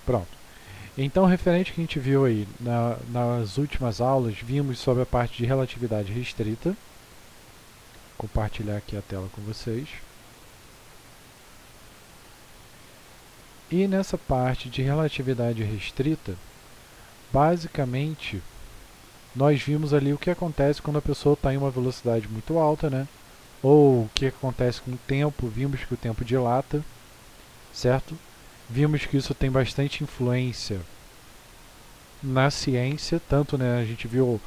Pronto. Então, referente ao que a gente viu aí nas últimas aulas, vimos sobre a parte de relatividade restrita. Vou compartilhar aqui a tela com vocês. E nessa parte de relatividade restrita, basicamente, nós vimos ali o que acontece quando a pessoa está em uma velocidade muito alta, né? Ou o que acontece com o tempo, vimos que o tempo dilata, certo? Vimos que isso tem bastante influência na ciência, tanto, né, a gente viu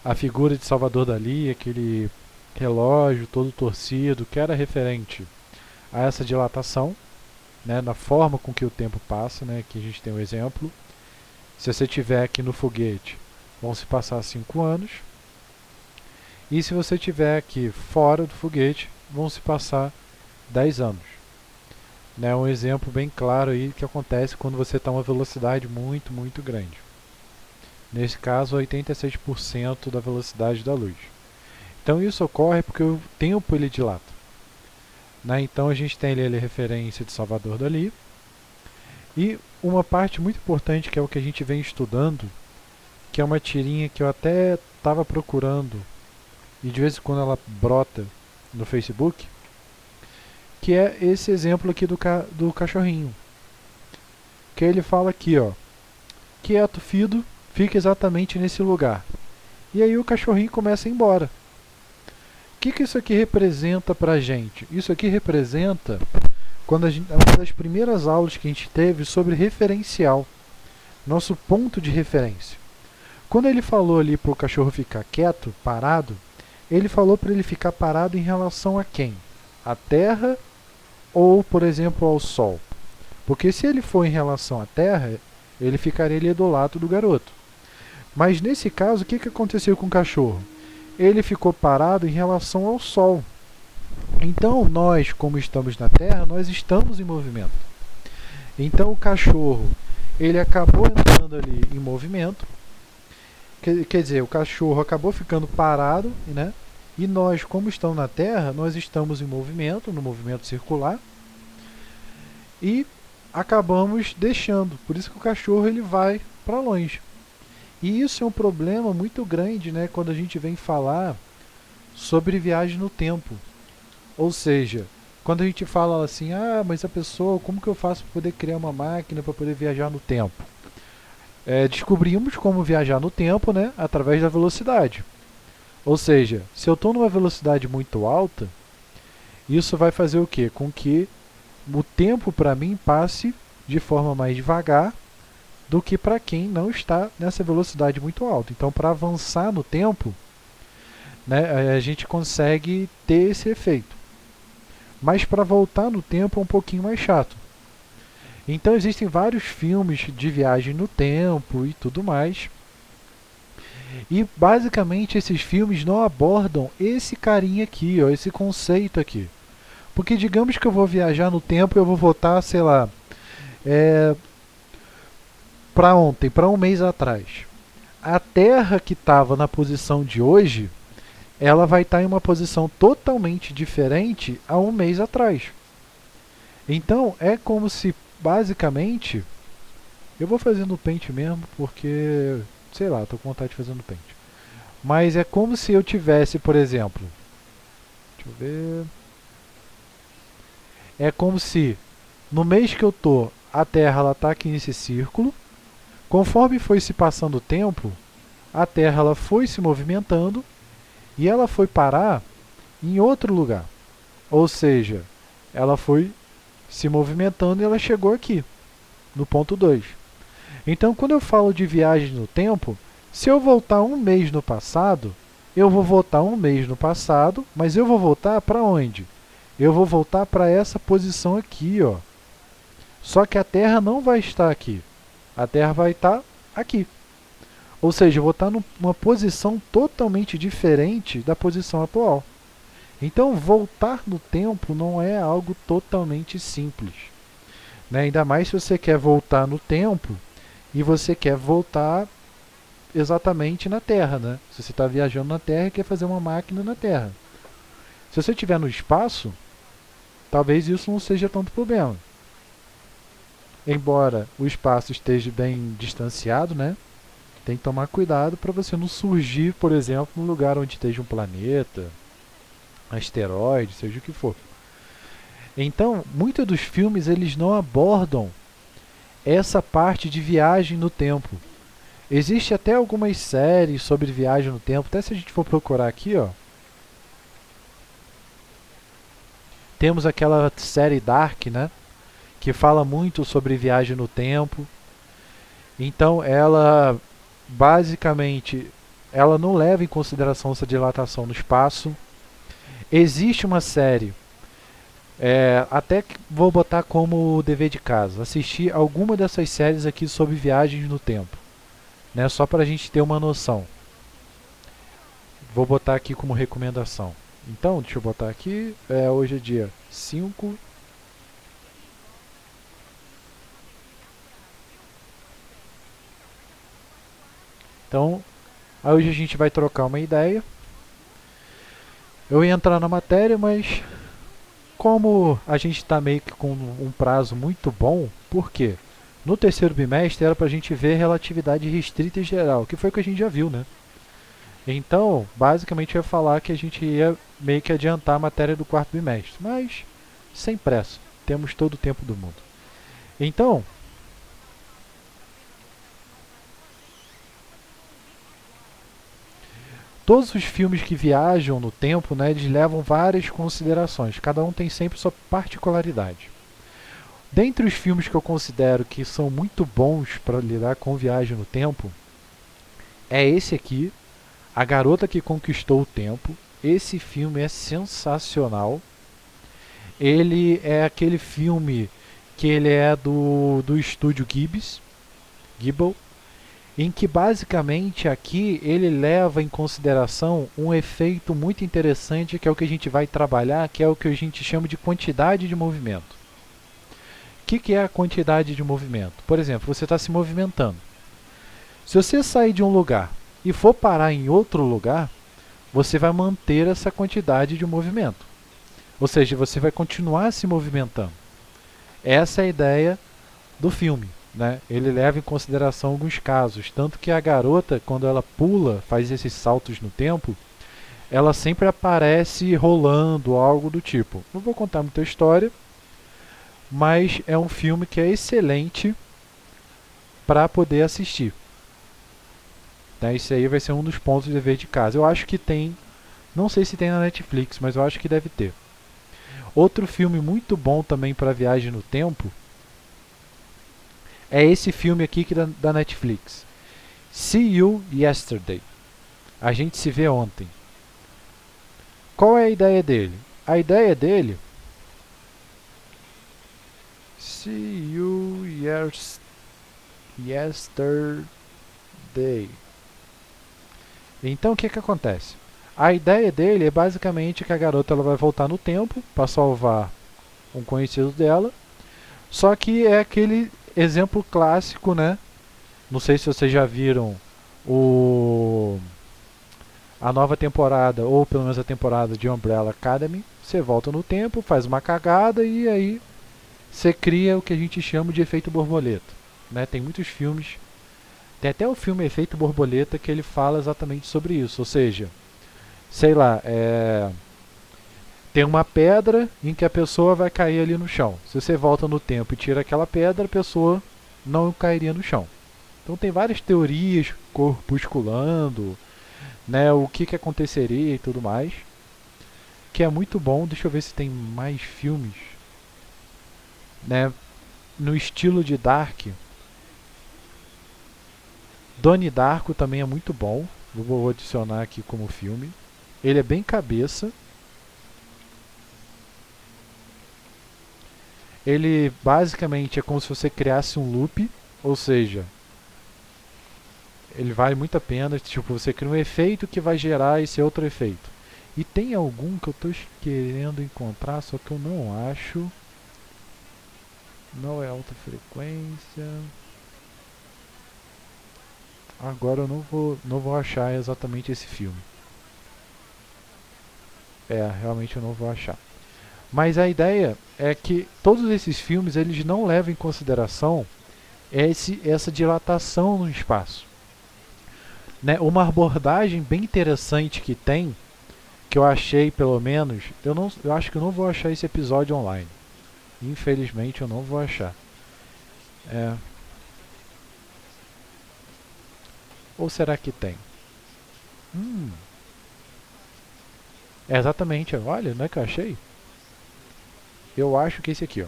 a figura de Salvador Dalí, aquele relógio todo torcido, que era referente a essa dilatação, né, na forma com que o tempo passa, né, aqui a gente tem um exemplo. Se você estiver aqui no foguete, vão se passar 5 anos. E se você estiver aqui fora do foguete, vão se passar 10 anos. Né, um exemplo bem claro aí que acontece quando você está a uma velocidade muito, muito grande. Nesse caso, 86% da velocidade da luz. Então isso ocorre porque o tempo ele dilata. Né? Então a gente tem ali a referência de Salvador Dalí. E uma parte muito importante que é o que a gente vem estudando, que é uma tirinha que eu até estava procurando e de vez em quando ela brota no Facebook, que é esse exemplo aqui do cachorrinho. Que ele fala aqui, ó, quieto, fido, fica exatamente nesse lugar. E aí o cachorrinho começa a ir embora. O que isso aqui representa pra gente? Isso aqui representa quando uma das primeiras aulas que a gente teve sobre referencial, nosso ponto de referência. Quando ele falou ali para o cachorro ficar quieto, parado, ele falou para ele ficar parado em relação a quem? A Terra ou, por exemplo, ao Sol? Porque se ele for em relação à Terra, ele ficaria ali do lado do garoto. Mas nesse caso, o que aconteceu com o cachorro? Ele ficou parado em relação ao Sol. Então, nós, como estamos na Terra, nós estamos em movimento. Então, o cachorro, ele acabou entrando ali em movimento. Quer dizer, o cachorro acabou ficando parado, né? E nós, como estamos na Terra, nós estamos em movimento, no movimento circular. E acabamos deixando. Por isso que o cachorro ele vai para longe. E isso é um problema muito grande, né, quando a gente vem falar sobre viagem no tempo. Ou seja, quando a gente fala assim, mas a pessoa, como que eu faço para poder criar uma máquina para poder viajar no tempo? Descobrimos como viajar no tempo, né, através da velocidade. Ou seja, se eu estou numa velocidade muito alta, isso vai fazer o quê? Com que o tempo para mim passe de forma mais devagar do que para quem não está nessa velocidade muito alta. Então, para avançar no tempo, né, a gente consegue ter esse efeito. Mas para voltar no tempo é um pouquinho mais chato. Então existem vários filmes de viagem no tempo e tudo mais. E basicamente esses filmes não abordam esse carinha aqui, ó, esse conceito aqui. Porque digamos que eu vou viajar no tempo e eu vou voltar, sei lá, para ontem, para um mês atrás. A Terra que estava na posição de hoje, ela vai estar em uma posição totalmente diferente a um mês atrás. Então é como se basicamente, eu vou fazer no Paint mesmo porque, sei lá, estou com vontade de fazer no Paint. Mas é como se eu tivesse, por exemplo, deixa eu ver, é como se no mês que eu tô, a Terra está aqui nesse círculo. Conforme foi se passando o tempo, a Terra ela foi se movimentando e ela foi parar em outro lugar. Ou seja, ela foi se movimentando e ela chegou aqui, no ponto 2. Então, quando eu falo de viagem no tempo, se eu voltar um mês no passado, eu vou voltar um mês no passado, mas eu vou voltar para onde? Eu vou voltar para essa posição aqui, ó. Só que a Terra não vai estar aqui. A Terra vai estar aqui. Ou seja, eu vou estar numa posição totalmente diferente da posição atual. Então, voltar no tempo não é algo totalmente simples. Né? Ainda mais se você quer voltar no tempo e você quer voltar exatamente na Terra. Né? Se você está viajando na Terra e quer fazer uma máquina na Terra. Se você estiver no espaço, talvez isso não seja tanto problema. embora o espaço esteja bem distanciado, né? Tem que tomar cuidado para você não surgir, por exemplo, num lugar onde esteja um planeta, asteroide, seja o que for. Então, muitos dos filmes eles não abordam essa parte de viagem no tempo. Existe até algumas séries sobre viagem no tempo, até se a gente for procurar aqui, ó, temos aquela série Dark, né, que fala muito sobre viagem no tempo. Então, ela basicamente ela não leva em consideração essa dilatação no espaço. Existe uma série, até que vou botar como dever de casa, assistir alguma dessas séries aqui sobre viagens no tempo, né, só para a gente ter uma noção. Vou botar aqui como recomendação. Então, deixa eu botar aqui, hoje é dia 5. Então, hoje a gente vai trocar uma ideia. Eu ia entrar na matéria, mas como a gente está meio que com um prazo muito bom, por quê? No terceiro bimestre era para a gente ver relatividade restrita e geral, que foi o que a gente já viu, né? Então, basicamente eu ia falar que a gente ia meio que adiantar a matéria do quarto bimestre, mas sem pressa, temos todo o tempo do mundo. Então, todos os filmes que viajam no tempo, né, eles levam várias considerações, cada um tem sempre sua particularidade. Dentre os filmes que eu considero que são muito bons para lidar com viagem no tempo, é esse aqui, A Garota que Conquistou o Tempo. Esse filme é sensacional. Ele é aquele filme que ele é do estúdio Ghibli, em que basicamente aqui ele leva em consideração um efeito muito interessante que é o que a gente vai trabalhar, que é o que a gente chama de quantidade de movimento. O que é a quantidade de movimento? Por exemplo, você está se movimentando. Se você sair de um lugar e for parar em outro lugar, você vai manter essa quantidade de movimento. Ou seja, você vai continuar se movimentando. Essa é a ideia do filme, né? Ele leva em consideração alguns casos. Tanto que a garota, quando ela pula, faz esses saltos no tempo, ela sempre aparece rolando, algo do tipo. Não vou contar muita história, mas é um filme que é excelente para poder assistir. Né? Isso aí vai ser um dos pontos de dever de casa. Eu acho que tem, não sei se tem na Netflix, mas eu acho que deve ter. Outro filme muito bom também para viagem no tempo é esse filme aqui que da Netflix. See You Yesterday. A gente se vê ontem. Qual é a ideia dele? A ideia dele... See You Yesterday. Então o que acontece? A ideia dele é basicamente que a garota ela vai voltar no tempo para salvar um conhecido dela. Só que é aquele exemplo clássico, né? Não sei se vocês já viram a nova temporada, ou pelo menos a temporada de Umbrella Academy. Você volta no tempo, faz uma cagada e aí você cria o que a gente chama de efeito borboleta. Né? Tem muitos filmes, tem até o filme Efeito Borboleta que ele fala exatamente sobre isso. Ou seja, sei lá, tem uma pedra em que a pessoa vai cair ali no chão. Se você volta no tempo e tira aquela pedra, a pessoa não cairia no chão. Então tem várias teorias corpusculando, né, o que aconteceria e tudo mais, que é muito bom. Deixa eu ver se tem mais filmes, né, no estilo de Dark. Donnie Darko também é muito bom. Vou adicionar aqui como filme. Ele é bem cabeça. Ele basicamente é como se você criasse um loop, ou seja, ele vale muito a pena, tipo, você cria um efeito que vai gerar esse outro efeito. E tem algum que eu estou querendo encontrar, só que eu não acho. Não é alta frequência. Agora eu não vou achar exatamente esse filme. Realmente eu não vou achar. Mas a ideia é que todos esses filmes eles não levam em consideração essa dilatação no espaço. Né? Uma abordagem bem interessante que tem, que eu achei pelo menos, eu acho que eu não vou achar esse episódio online. Infelizmente eu não vou achar. É, ou será que tem? Hum, exatamente, olha, não é que eu achei? Eu acho que esse aqui, ó.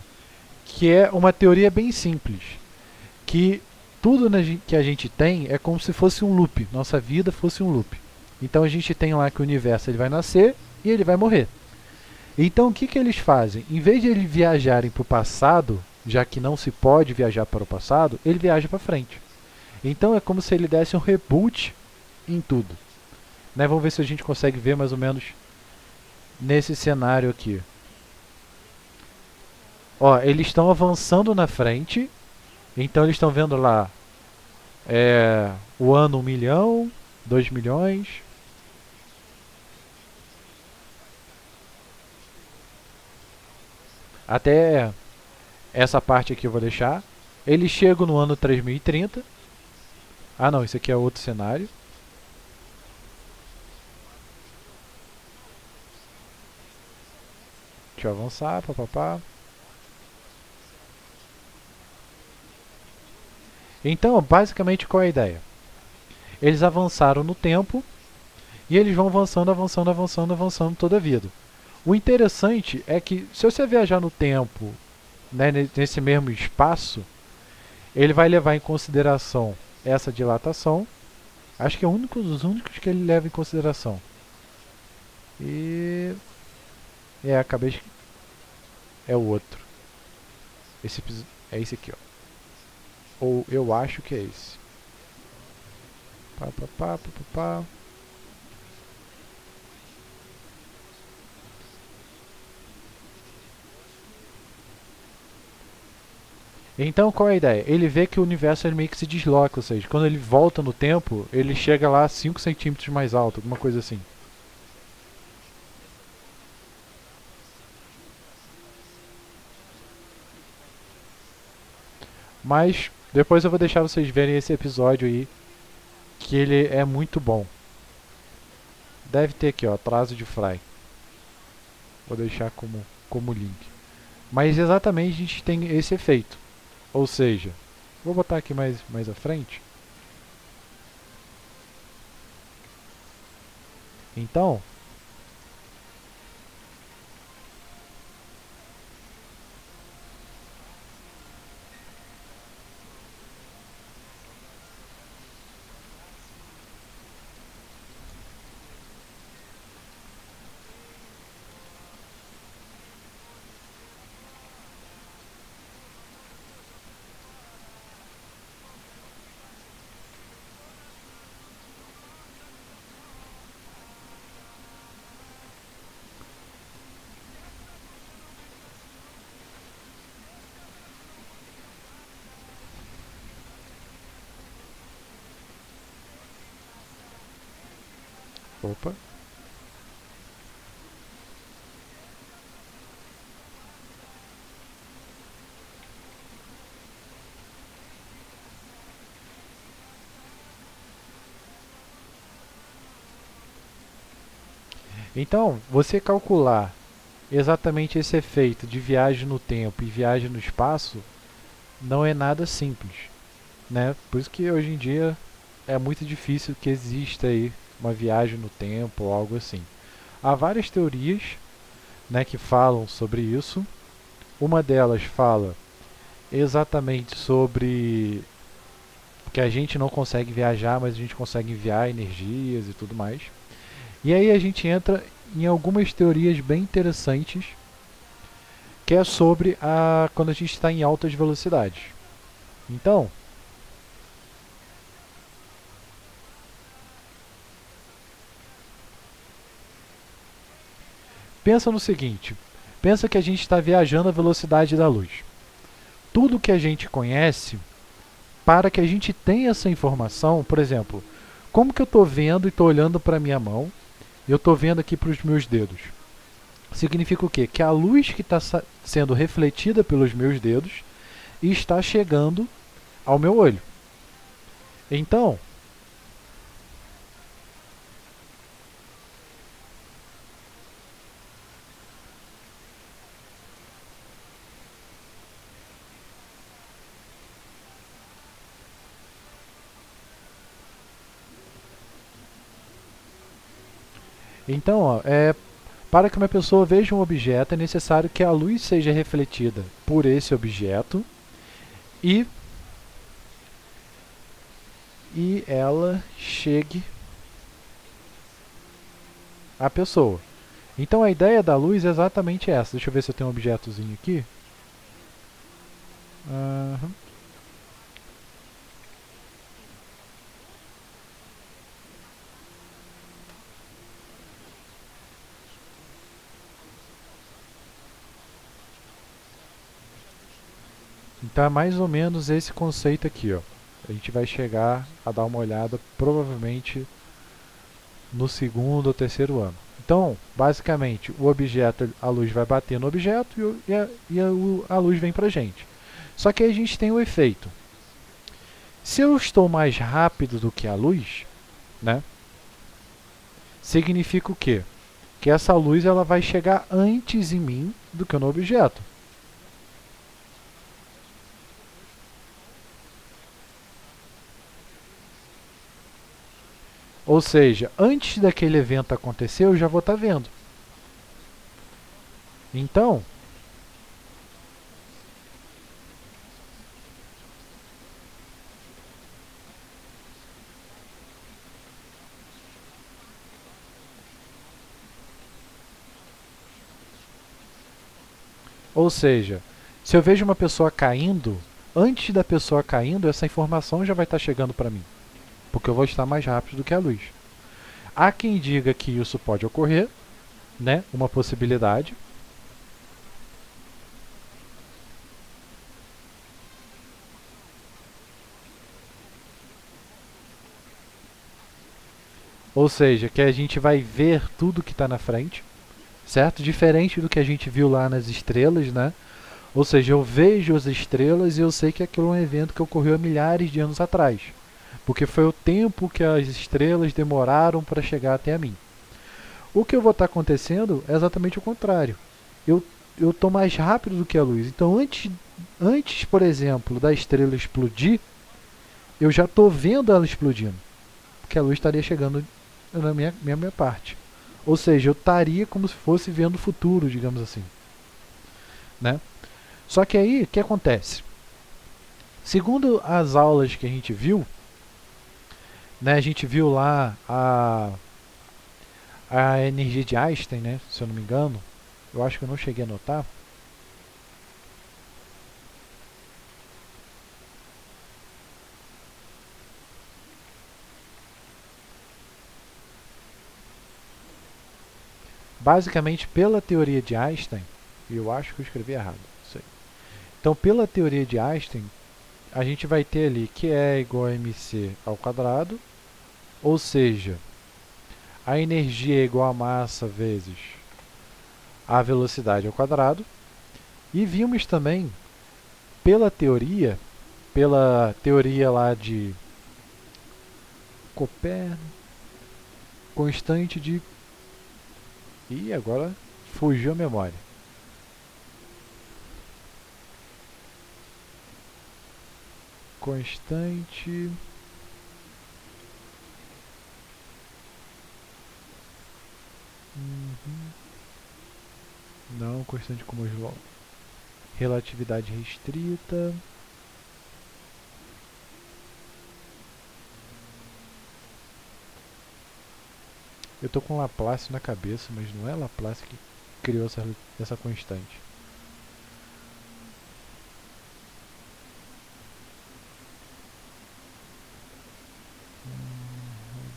Que é uma teoria bem simples. Que tudo que a gente tem é como se fosse um loop. Nossa vida fosse um loop. Então a gente tem lá que o universo ele vai nascer e ele vai morrer. Então o que, que eles fazem? Em vez de eles viajarem para o passado, já que não se pode viajar para o passado, ele viaja para frente. Então é como se ele desse um reboot em tudo. Né? Vamos ver se a gente consegue ver mais ou menos nesse cenário aqui. Ó, eles estão avançando na frente, então eles estão vendo lá o ano 1 milhão, 2 milhões. Até essa parte aqui eu vou deixar. Eles chegam no ano 3030. Ah não, isso aqui é outro cenário. Deixa eu avançar, papapá. Então, basicamente, qual é a ideia? Eles avançaram no tempo e eles vão avançando, avançando, avançando, avançando toda a vida. O interessante é que se você viajar no tempo, né, nesse mesmo espaço, ele vai levar em consideração essa dilatação. Acho que é dos únicos que ele leva em consideração. E acabei. É o outro. É esse aqui, ó. Ou eu acho que é esse. Pá, pá, pá, pá, pá, pá. Então qual é a ideia? Ele vê que o universo ele meio que se desloca, ou seja, quando ele volta no tempo, ele chega lá 5 centímetros mais alto, alguma coisa assim. Mas depois eu vou deixar vocês verem esse episódio aí, que ele é muito bom. Deve ter aqui, ó, atraso de Fry. Vou deixar como link. Mas exatamente a gente tem esse efeito. Ou seja, vou botar aqui mais à frente. Então, opa. Então, você calcular exatamente esse efeito de viagem no tempo e viagem no espaço não é nada simples, né? Por isso que hoje em dia é muito difícil que exista aí uma viagem no tempo ou algo assim. Há várias teorias, né, que falam sobre isso. Uma delas fala exatamente sobre que a gente não consegue viajar, mas a gente consegue enviar energias e tudo mais. E aí a gente entra em algumas teorias bem interessantes, que é sobre quando a gente está em altas velocidades. Então, pensa no seguinte, pensa que a gente está viajando à velocidade da luz. Tudo que a gente conhece, para que a gente tenha essa informação, por exemplo, como que eu estou vendo e estou olhando para a minha mão, e eu estou vendo aqui para os meus dedos. significa o quê? Que a luz que está sendo refletida pelos meus dedos está chegando ao meu olho. Então, ó, para que uma pessoa veja um objeto, é necessário que a luz seja refletida por esse objeto e, ela chegue à pessoa. Então a ideia da luz é exatamente essa. Deixa eu ver se eu tenho um objetozinho aqui. Uhum. Então é mais ou menos esse conceito aqui, ó. A gente vai chegar a dar uma olhada provavelmente no segundo ou terceiro ano. Então, basicamente, o objeto, a luz vai bater no objeto a luz vem para a gente. Só que aí a gente tem um efeito. Se eu estou mais rápido do que a luz, né, significa o quê? Que essa luz ela vai chegar antes em mim do que no objeto. Ou seja, antes daquele evento acontecer, eu já vou estar vendo. Então, se eu vejo uma pessoa caindo, antes da pessoa caindo, essa informação já vai estar chegando para mim, porque eu vou estar mais rápido do que a luz. Há quem diga que isso pode ocorrer, né? Uma possibilidade. Ou seja, que a gente vai ver tudo que está na frente, certo? Diferente do que a gente viu lá nas estrelas, né? Ou seja, eu vejo as estrelas e eu sei que aquilo é um evento que ocorreu há milhares de anos atrás, porque foi o tempo que as estrelas demoraram para chegar até a mim. O que eu vou estar acontecendo é exatamente o contrário. Eu estou mais rápido do que a luz. Então, antes, por exemplo, da estrela explodir, eu já estou vendo ela explodindo, porque a luz estaria chegando na minha parte. Ou seja, eu estaria como se fosse vendo o futuro, digamos assim, né? Só que aí, o que acontece? Segundo as aulas que a gente viu, né, a gente viu lá a energia de Einstein, né, se eu não me engano. Eu acho que eu não cheguei a notar. Basicamente, pela teoria de Einstein, eu acho que eu escrevi errado. Sei. Então, pela teoria de Einstein, a gente vai ter ali que é igual a mc ao quadrado, ou seja, a energia é igual a massa vezes a velocidade ao quadrado. E vimos também, pela teoria lá de Copérnico, constante de... Ih, agora fugiu a memória. Constante... Não, constante como João. Relatividade restrita. Eu tô com Laplace na cabeça, mas não é Laplace que criou essa constante.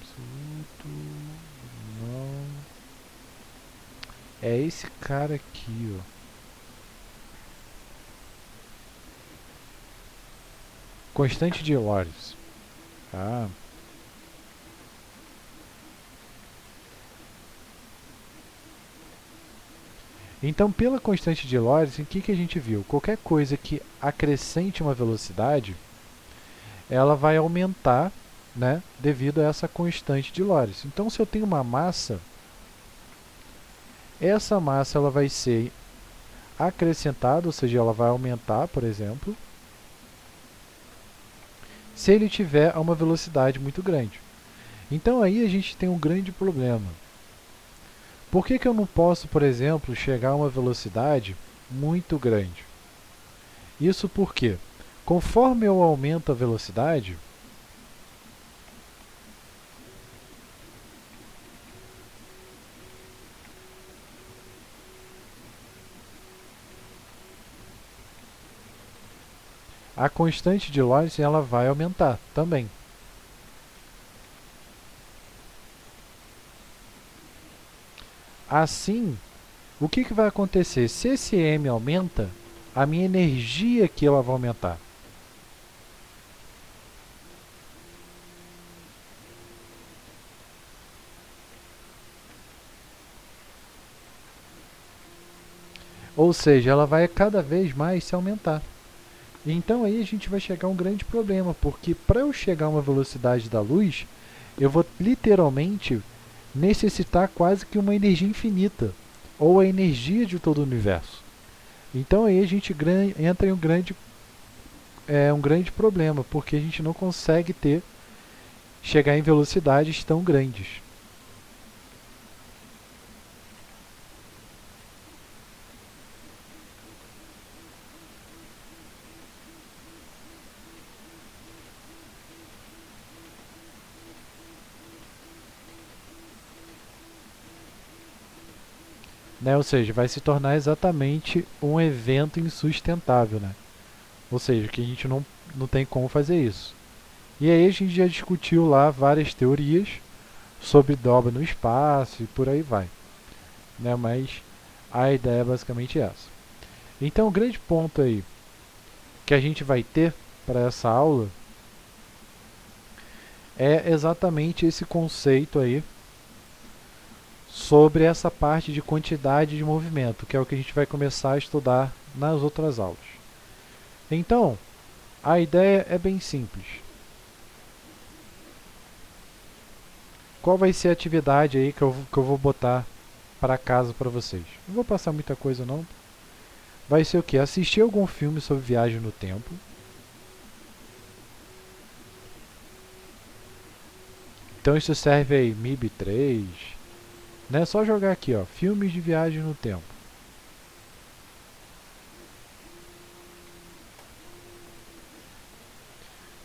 Absoluto. Não. É esse cara aqui, ó. Constante de Lorentz. Ah. Então, pela constante de Lorentz, o que a gente viu? Qualquer coisa que acrescente uma velocidade, ela vai aumentar, né, devido a essa constante de Lorentz. Então, se eu tenho uma massa, essa massa ela vai ser acrescentada, ou seja, ela vai aumentar, por exemplo, se ele tiver uma velocidade muito grande. Então aí a gente tem um grande problema. Por que eu não posso, por exemplo, chegar a uma velocidade muito grande? Isso porque, conforme eu aumento a velocidade, a constante de Lorentz ela vai aumentar também. Assim, o que vai acontecer? Se esse m aumenta, a minha energia aqui ela vai aumentar. Ou seja, ela vai cada vez mais se aumentar. Então aí a gente vai chegar a um grande problema, porque para eu chegar a uma velocidade da luz, eu vou literalmente necessitar quase que uma energia infinita, ou a energia de todo o universo. Então aí a gente entra em um grande problema, porque a gente não consegue chegar em velocidades tão grandes. Né? Ou seja, vai se tornar exatamente um evento insustentável. Né? Ou seja, que a gente não tem como fazer isso. E aí a gente já discutiu lá várias teorias sobre dobra no espaço e por aí vai. Né? Mas a ideia é basicamente essa. Então o grande ponto aí que a gente vai ter para essa aula é exatamente esse conceito aí sobre essa parte de quantidade de movimento, que é o que a gente vai começar a estudar nas outras aulas. Então, a ideia é bem simples. Qual vai ser a atividade aí que eu vou botar para casa para vocês? Não vou passar muita coisa não. Vai ser o quê? Assistir algum filme sobre viagem no tempo. Então isso serve aí MIB 3, né? Só jogar aqui, ó, filmes de viagem no tempo.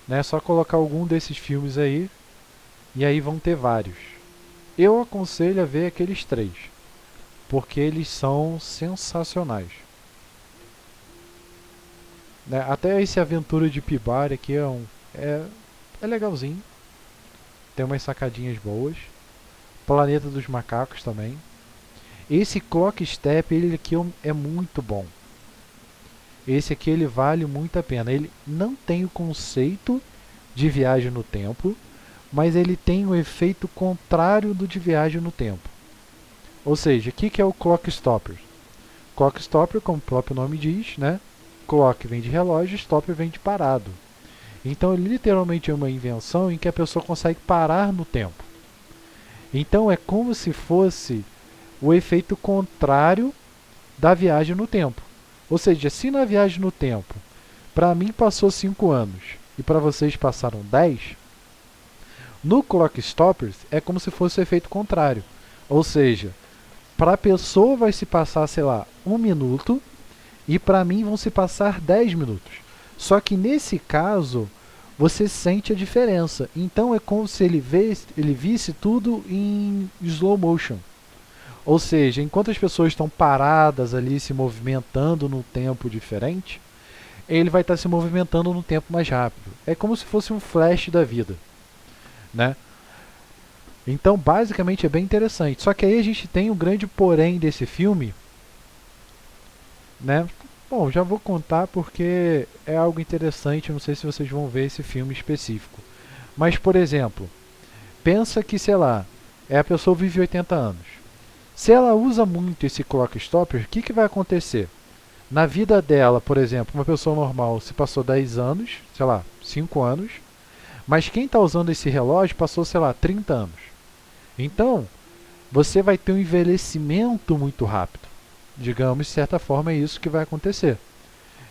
Né? Só colocar algum desses filmes aí e aí vão ter vários. Eu aconselho a ver aqueles 3, porque eles são sensacionais. Né? Até esse Aventura de Pibari aqui é legalzinho. Tem umas sacadinhas boas. Planeta dos Macacos também. Esse Clock Step, ele aqui é muito bom. Esse aqui ele vale muito a pena. Ele não tem o conceito de viagem no tempo, mas ele tem o efeito contrário do de viagem no tempo. Ou seja, o que é o Clock Stopper? Clock Stopper, como o próprio nome diz, né? Clock vem de relógio, Stopper vem de parado. Então ele literalmente é uma invenção em que a pessoa consegue parar no tempo. Então é como se fosse o efeito contrário da viagem no tempo. Ou seja, se na viagem no tempo, para mim passou 5 anos e para vocês passaram 10, no Clock Stoppers é como se fosse o efeito contrário. Ou seja, para a pessoa vai se passar, sei lá, 1 minuto e para mim vão se passar 10 minutos. Só que nesse caso, você sente a diferença. Então é como se ele visse tudo em slow motion. Ou seja, enquanto as pessoas estão paradas ali se movimentando num tempo diferente, ele vai estar se movimentando num tempo mais rápido. É como se fosse um flash da vida, né? Então, basicamente é bem interessante. Só que aí a gente tem um grande porém desse filme, né? Bom, já vou contar porque é algo interessante, não sei se vocês vão ver esse filme específico. Mas, por exemplo, pensa que, sei lá, a pessoa vive 80 anos. Se ela usa muito esse clock stopper, o que vai acontecer? Na vida dela, por exemplo, uma pessoa normal se passou 10 anos, sei lá, 5 anos, mas quem está usando esse relógio passou, sei lá, 30 anos. Então, você vai ter um envelhecimento muito rápido. Digamos, de certa forma, é isso que vai acontecer.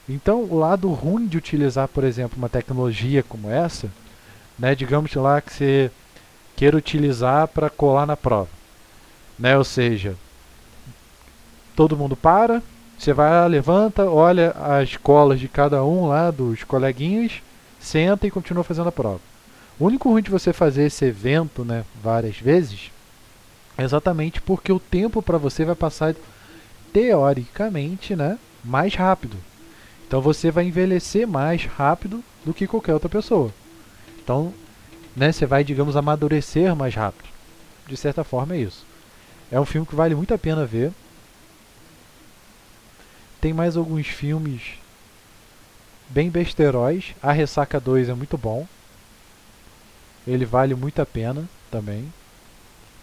Então, o lado ruim de utilizar, por exemplo, uma tecnologia como essa, né, digamos lá que você queira utilizar para colar na prova, né, ou seja, todo mundo para, você vai lá, levanta, olha as colas de cada um lá, dos coleguinhas, senta e continua fazendo a prova. O único ruim de você fazer esse evento, né, várias vezes, é exatamente porque o tempo para você vai passar, teoricamente, né, mais rápido. Então você vai envelhecer mais rápido do que qualquer outra pessoa. Então, né, você vai, digamos, amadurecer mais rápido. De certa forma é isso. É um filme que vale muito a pena ver. Tem mais alguns filmes bem besteróis. A Ressaca 2 é muito bom. Ele vale muito a pena também.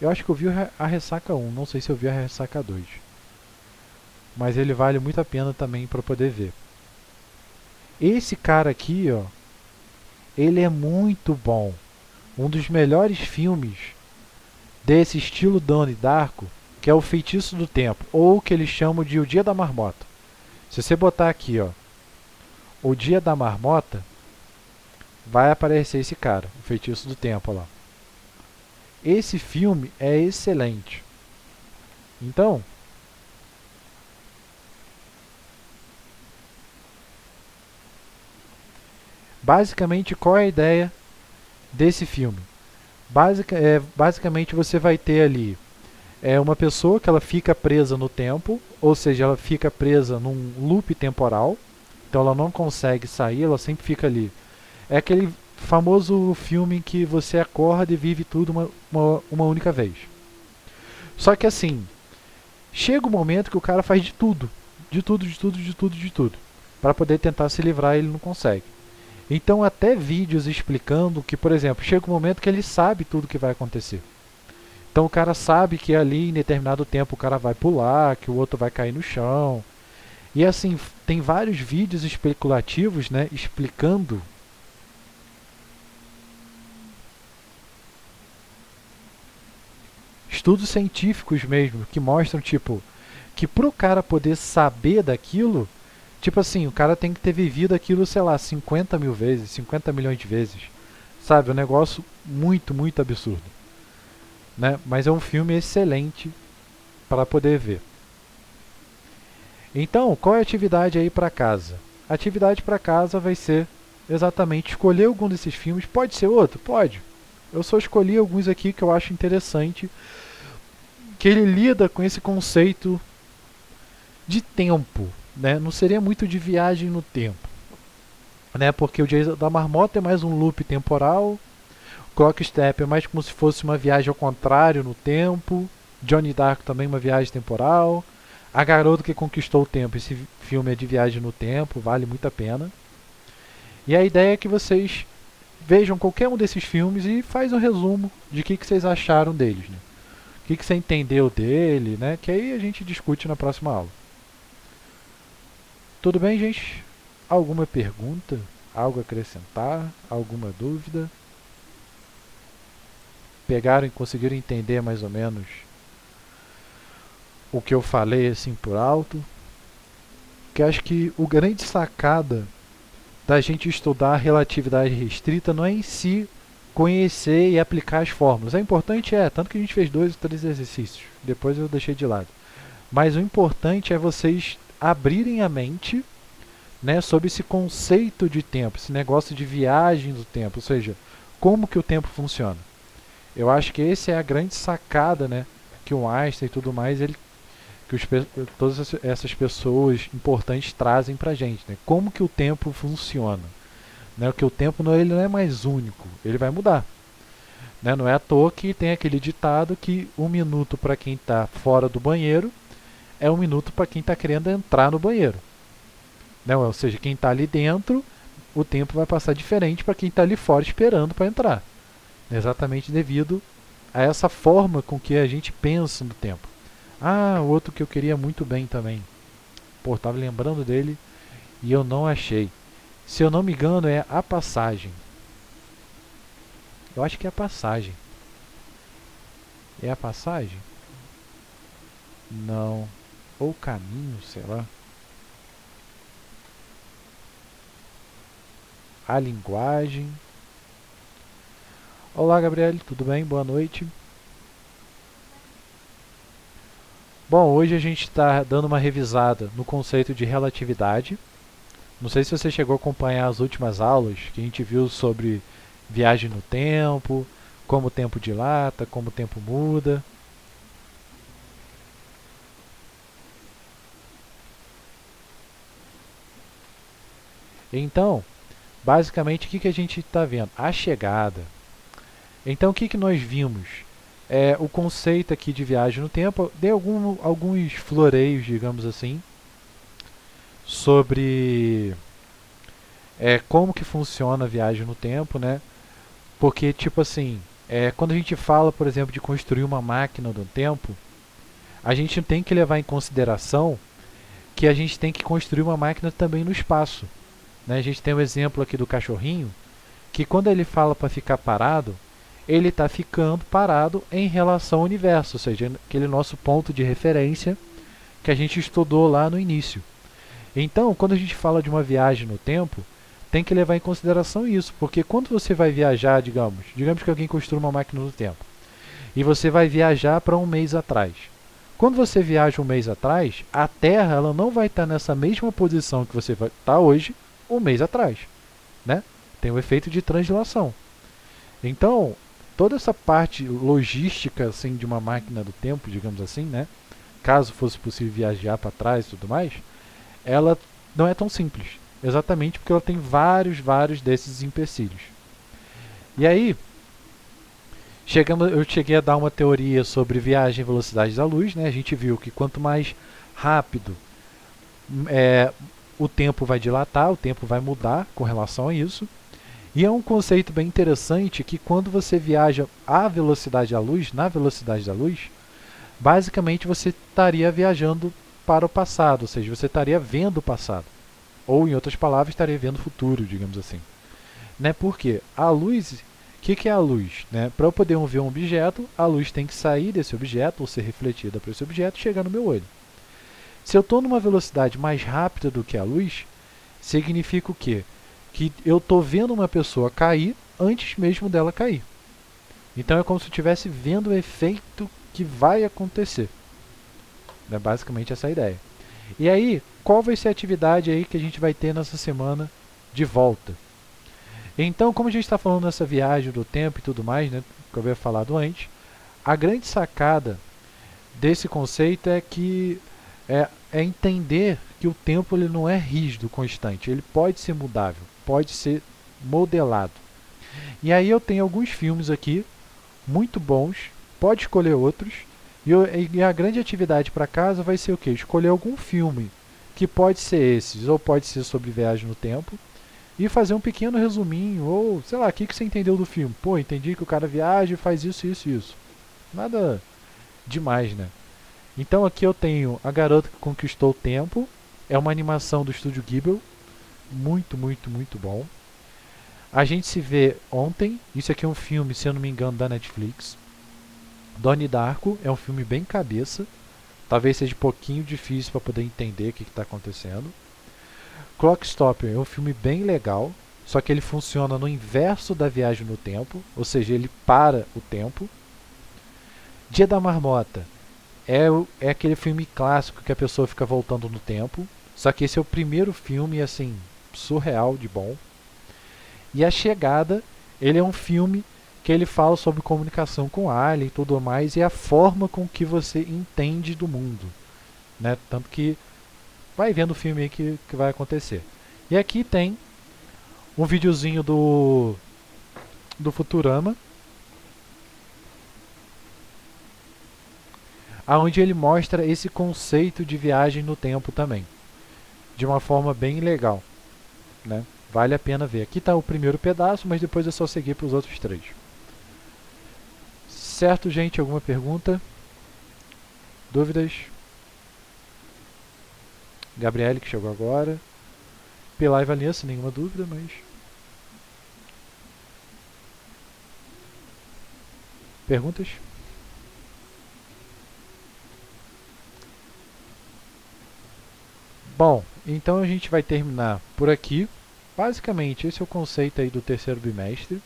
Eu acho que eu vi a Ressaca 1, não sei se eu vi a Ressaca 2. Mas ele vale muito a pena também para poder ver. Esse cara aqui, ó, ele é muito bom. Um dos melhores filmes desse estilo Donnie Darko, que é o Feitiço do Tempo, ou que eles chamam de O Dia da Marmota. Se você botar aqui, ó, O Dia da Marmota, vai aparecer esse cara, o Feitiço do Tempo lá. Esse filme é excelente. Então, basicamente, qual é a ideia desse filme? Basicamente, você vai ter ali uma pessoa que ela fica presa no tempo, ou seja, ela fica presa num loop temporal, então ela não consegue sair, ela sempre fica ali. É aquele famoso filme em que você acorda e vive tudo uma única vez. Só que assim, chega um momento que o cara faz de tudo, de tudo, de tudo, de tudo, de tudo, para poder tentar se livrar e ele não consegue. Então até vídeos explicando que, por exemplo, chega um momento que ele sabe tudo que vai acontecer. Então o cara sabe que ali em determinado tempo o cara vai pular, que o outro vai cair no chão. E assim, tem vários vídeos especulativos, né, explicando estudos científicos mesmo, que mostram, tipo, que pro cara poder saber daquilo, tipo assim, o cara tem que ter vivido aquilo, sei lá, 50 mil vezes, 50 milhões de vezes. Sabe, um negócio muito, muito absurdo. Né? Mas é um filme excelente para poder ver. Então, qual é a atividade aí para casa? A atividade para casa vai ser exatamente escolher algum desses filmes. Pode ser outro? Pode. Eu só escolhi alguns aqui que eu acho interessante, que ele lida com esse conceito de tempo, né? Não seria muito de viagem no tempo, né? Porque o Dia da Marmota é mais um loop temporal, Clock Step é mais como se fosse uma viagem ao contrário no tempo, Johnny Dark também uma viagem temporal, A Garota que Conquistou o Tempo, esse filme é de viagem no tempo, vale muito a pena. E a ideia é que vocês vejam qualquer um desses filmes e faz um resumo de o que vocês acharam deles, né? O que você entendeu dele, né? Que aí a gente discute na próxima aula. Tudo bem, gente? Alguma pergunta? Algo a acrescentar? Alguma dúvida? Pegaram e conseguiram entender mais ou menos o que eu falei assim por alto? Que acho que o grande sacada da gente estudar a relatividade restrita não é em si conhecer e aplicar as fórmulas. O importante tanto que a gente fez 2 ou 3 exercícios, depois eu deixei de lado. Mas o importante é vocês abrirem a mente, né, sobre esse conceito de tempo, esse negócio de viagem do tempo, ou seja, como que o tempo funciona. Eu acho que essa é a grande sacada, né, que o Einstein e tudo mais, todas essas pessoas importantes trazem pra gente, né? Como que o tempo funciona, né? Que o tempo ele não é mais único, ele vai mudar, né? Não é à toa que tem aquele ditado que 1 minuto para quem está fora do banheiro é 1 minuto para quem está querendo entrar no banheiro, né? Ou seja, quem está ali dentro, o tempo vai passar diferente para quem está ali fora esperando para entrar, exatamente devido a essa forma com que a gente pensa no tempo. Ah, o outro que eu queria muito bem também. Pô, tava lembrando dele e eu não achei. Se eu não me engano, é A Passagem. Eu acho que é A Passagem. É A Passagem? Não. Ou Caminho, sei lá. A Linguagem. Olá, Gabriele, tudo bem? Boa noite. Bom, hoje a gente está dando uma revisada no conceito de relatividade. Não sei se você chegou a acompanhar as últimas aulas que a gente viu sobre viagem no tempo, como o tempo dilata, como o tempo muda. Então, basicamente, o que a gente está vendo? A chegada. Então, o que nós vimos? O conceito aqui de viagem no tempo, dei alguns floreios, digamos assim, sobre como que funciona a viagem no tempo, né? Porque, tipo assim, quando a gente fala, por exemplo, de construir uma máquina do tempo, a gente tem que levar em consideração que a gente tem que construir uma máquina também no espaço. Né? A gente tem o exemplo aqui do cachorrinho, que quando ele fala para ficar parado, ele está ficando parado em relação ao universo, ou seja, aquele nosso ponto de referência que a gente estudou lá no início. Então, quando a gente fala de uma viagem no tempo, tem que levar em consideração isso, porque quando você vai viajar, digamos que alguém construa uma máquina do tempo, e você vai viajar para um mês atrás. Quando você viaja um mês atrás, a Terra ela não vai estar nessa mesma posição que você vai estar hoje um mês atrás, né? Tem o efeito de translação. Então, toda essa parte logística assim de uma máquina do tempo, digamos assim, né? Caso fosse possível viajar para trás e tudo mais, ela não é tão simples. Exatamente porque ela tem vários desses empecilhos. E aí, eu cheguei a dar uma teoria sobre viagem e velocidade da luz. Né? A gente viu que quanto mais rápido o tempo vai dilatar, o tempo vai mudar com relação a isso. E é um conceito bem interessante que quando você viaja à velocidade da luz, na velocidade da luz, basicamente você estaria viajando para o passado, ou seja, você estaria vendo o passado. Ou, em outras palavras, estaria vendo o futuro, digamos assim. Né? Porque a luz, o que é a luz? Né? Para eu poder ver um objeto, a luz tem que sair desse objeto, ou ser refletida por esse objeto, e chegar no meu olho. Se eu estou numa velocidade mais rápida do que a luz, significa o quê? Que eu estou vendo uma pessoa cair antes mesmo dela cair. Então é como se eu estivesse vendo o efeito que vai acontecer. É basicamente essa a ideia. E aí, qual vai ser a atividade aí que a gente vai ter nessa semana de volta? Então, como a gente está falando nessa viagem do tempo e tudo mais, né, que eu havia falado antes, a grande sacada desse conceito é que é entender que o tempo ele não é rígido, constante. Ele pode ser mudável, pode ser modelado. E aí eu tenho alguns filmes aqui, muito bons, pode escolher outros. E a grande atividade para casa vai ser o quê? Escolher algum filme, que pode ser esses, ou pode ser sobre viagem no tempo, e fazer um pequeno resuminho, ou sei lá, o que você entendeu do filme? Pô, entendi que o cara viaja e faz isso, isso e isso. Nada demais, né? Então aqui eu tenho A Garota que Conquistou o Tempo, é uma animação do estúdio Ghibli, muito bom. A Gente Se Vê Ontem, isso aqui é um filme, se eu não me engano, da Netflix. Donnie Darko é um filme bem cabeça, talvez seja um pouquinho difícil para poder entender o que está acontecendo. Clockstopper é um filme bem legal, só que ele funciona no inverso da viagem no tempo, ou seja, ele para o tempo. Dia da Marmota é aquele filme clássico que a pessoa fica voltando no tempo, só que esse é o primeiro filme, assim, surreal de bom. E A Chegada, ele é um filme que ele fala sobre comunicação com alien e tudo mais, e a forma com que você entende do mundo. Né? Tanto que vai vendo o filme aí que vai acontecer. E aqui tem um videozinho do Futurama, onde ele mostra esse conceito de viagem no tempo também, de uma forma bem legal. Né? Vale a pena ver. Aqui está o primeiro pedaço, mas depois é só seguir para os outros três. Certo, gente? Alguma pergunta? Dúvidas? Gabriele, que chegou agora. Pilar e Vanessa, nenhuma dúvida, mas... Perguntas? Bom, então a gente vai terminar por aqui. Basicamente, esse é o conceito aí do terceiro bimestre.